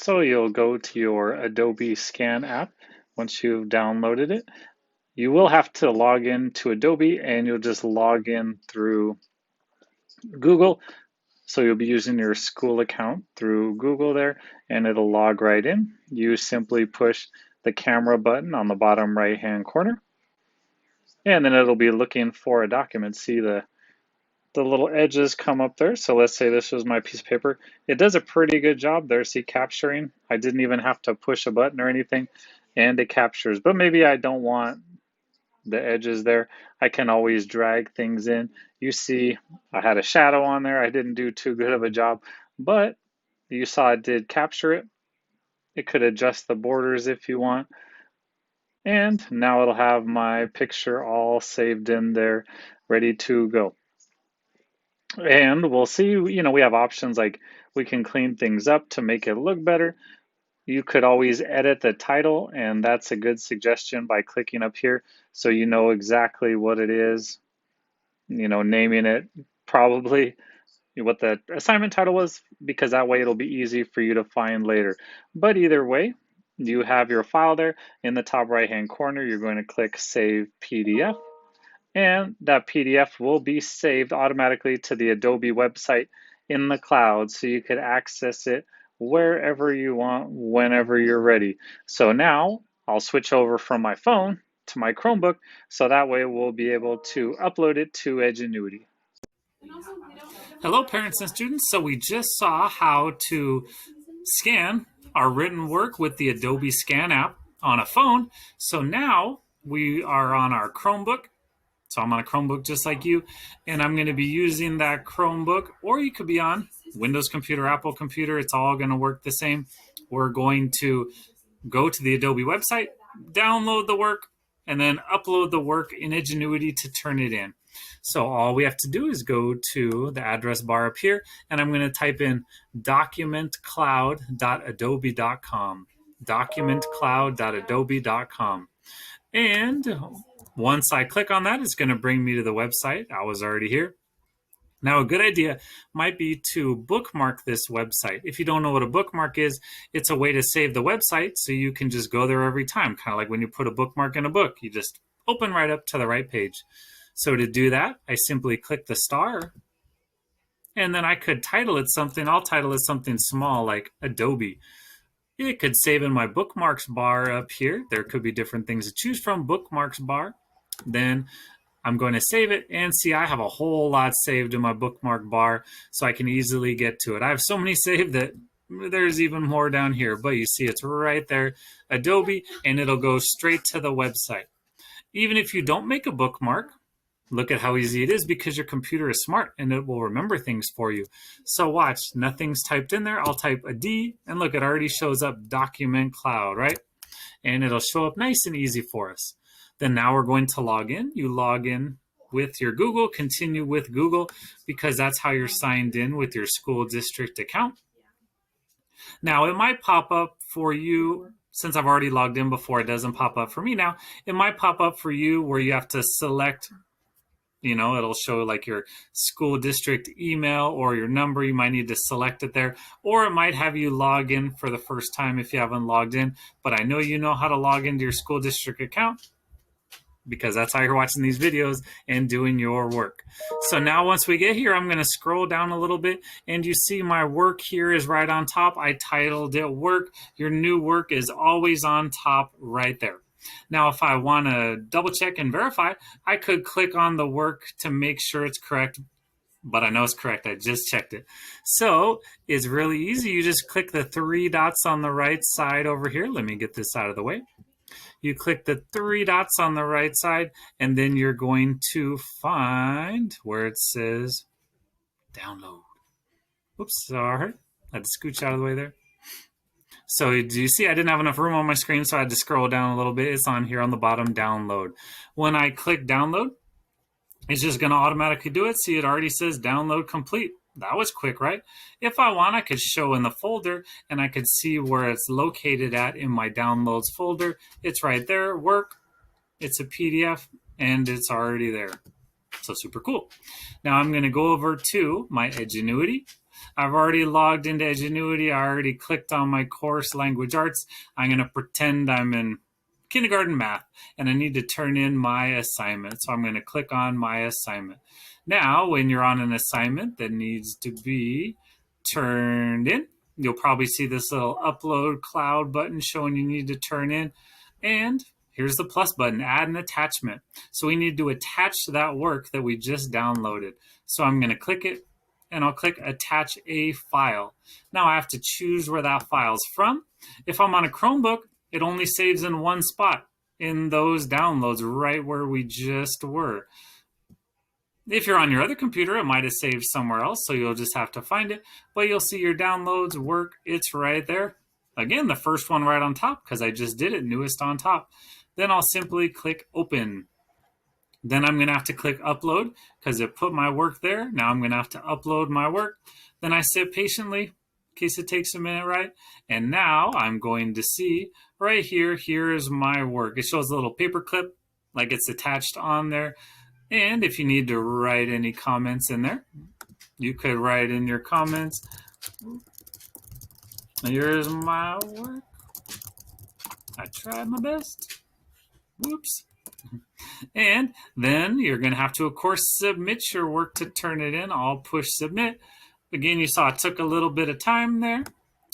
So you'll go to your Adobe Scan app once you've downloaded it. You will have to log in to Adobe and you'll just log in through Google. So you'll be using your school account through Google there and it'll log right in. You simply push the camera button on the bottom right hand corner and then it'll be looking for a document. See the little edges come up there. So let's say this was my piece of paper. It does a pretty good job there, see, capturing. I didn't even have to push a button or anything, and it captures. But maybe I don't want the edges there. I can always drag things in. You see, I had a shadow on there. I didn't do too good of a job, but you saw it did capture it. It could adjust the borders if you want. And now it'll have my picture all saved in there, ready to go. And we'll see, we have options like we can clean things up to make it look better. You could always edit the title, and that's a good suggestion by clicking up here so you know exactly what it is, naming it probably what the assignment title was, because that way it'll be easy for you to find later. But either way, you have your file there. In the top right-hand corner, you're going to click Save PDF. And that PDF will be saved automatically to the Adobe website in the cloud so you could access it wherever you want, whenever you're ready. So now I'll switch over from my phone to my Chromebook so that way we'll be able to upload it to Edgenuity. Hello, parents and students. So we just saw how to scan our written work with the Adobe Scan app on a phone. So now we are on our Chromebook. So I'm on a Chromebook just like you, and I'm going to be using that Chromebook, or you could be on Windows computer, Apple computer. It's all going to work the same. We're going to go to the Adobe website, download the work, and then upload the work in Edgenuity to turn it in. So all we have to do is go to the address bar up here, and I'm going to type in documentcloud.adobe.com, documentcloud.adobe.com. And once I click on that, it's going to bring me to the website. I was already here. Now, a good idea might be to bookmark this website. If you don't know what a bookmark is, it's a way to save the website so you can just go there every time, kind of like when you put a bookmark in a book. You just open right up to the right page. So to do that, I simply click the star, and then I could title it something. I'll title it something small like Adobe. It could save in my bookmarks bar up here. There could be different things to choose from. Bookmarks bar. Then I'm going to save it, and see, I have a whole lot saved in my bookmark bar, so I can easily get to it. I have so many saved that there's even more down here, but you see it's right there, Adobe, and it'll go straight to the website. Even if you don't make a bookmark, look at how easy it is because your computer is smart and it will remember things for you. So watch, nothing's typed in there. I'll type a D, and look, it already shows up Document Cloud, right? And it'll show up nice and easy for us. Then now we're going to log in. You log in with your Google, continue with Google, because that's how you're signed in with your school district account. Now it might pop up for you, since I've already logged in before, it doesn't pop up for me now. It might pop up for you where you have to select, it'll show like your school district email or your number. You might need to select it there, or it might have you log in for the first time if you haven't logged in. But I know you know how to log into your school district account, because that's how you're watching these videos and doing your work. So now once we get here, I'm going to scroll down a little bit, and you see my work here is right on top. I titled it Work. Your new work is always on top right there. Now, if I want to double check and verify, I could click on the work to make sure it's correct, but I know it's correct. I just checked it. So it's really easy. You just click the three dots on the right side over here. Let me get this out of the way. You click the three dots on the right side, and then you're going to find where it says download. Oops, sorry. I had to scooch out of the way there. So do you see I didn't have enough room on my screen, so I had to scroll down a little bit. It's on here on the bottom, download. When I click download, it's just going to automatically do it. See, it already says download complete. That was quick, right? If I want, I could show in the folder, and I could see where it's located at in my downloads folder. It's right there, work. It's a PDF, and it's already there. So super cool. Now I'm going to go over to my Edgenuity. I've already logged into Edgenuity. I already clicked on my course, Language Arts. I'm going to pretend I'm in kindergarten math and I need to turn in my assignment. So I'm going to click on my assignment. Now, when you're on an assignment that needs to be turned in, you'll probably see this little upload cloud button showing you need to turn in. And here's the plus button, add an attachment. So we need to attach that work that we just downloaded. So I'm going to click it and I'll click attach a file. Now I have to choose where that file's from. If I'm on a Chromebook, it only saves in one spot in those downloads right where we just were. If you're on your other computer, it might have saved somewhere else, so you'll just have to find it. But you'll see your downloads work. It's right there. Again, the first one right on top because I just did it, newest on top. Then I'll simply click open. Then I'm going to have to click upload because it put my work there. Now I'm going to have to upload my work. Then I sit patiently in case it takes a minute, right? And now I'm going to see right here, here is my work. It shows a little paper clip like it's attached on there. And if you need to write any comments in there, you could write in your comments, here's my work. I tried my best. Whoops. And then you're going to have to, of course, submit your work to turn it in. I'll push submit. Again, you saw it took a little bit of time there.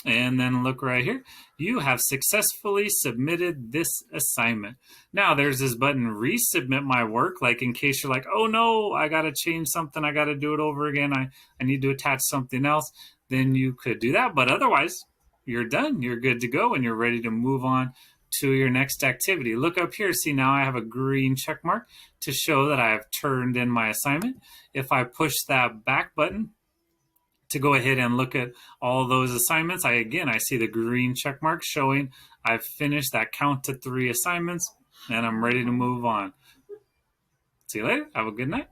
And then look right here. You have successfully submitted this assignment. Now there's this button, resubmit my work. Like in case you're like, oh no, I got to change something. I got to do it over again. I need to attach something else. Then you could do that. But otherwise, you're done. You're good to go and you're ready to move on to your next activity. Look up here. See, now I have a green check mark to show that I have turned in my assignment. If I push that back button to go ahead and look at all those assignments, I see the green check mark showing I've finished that count to 3 assignments and I'm ready to move on. See you later. Have a good night.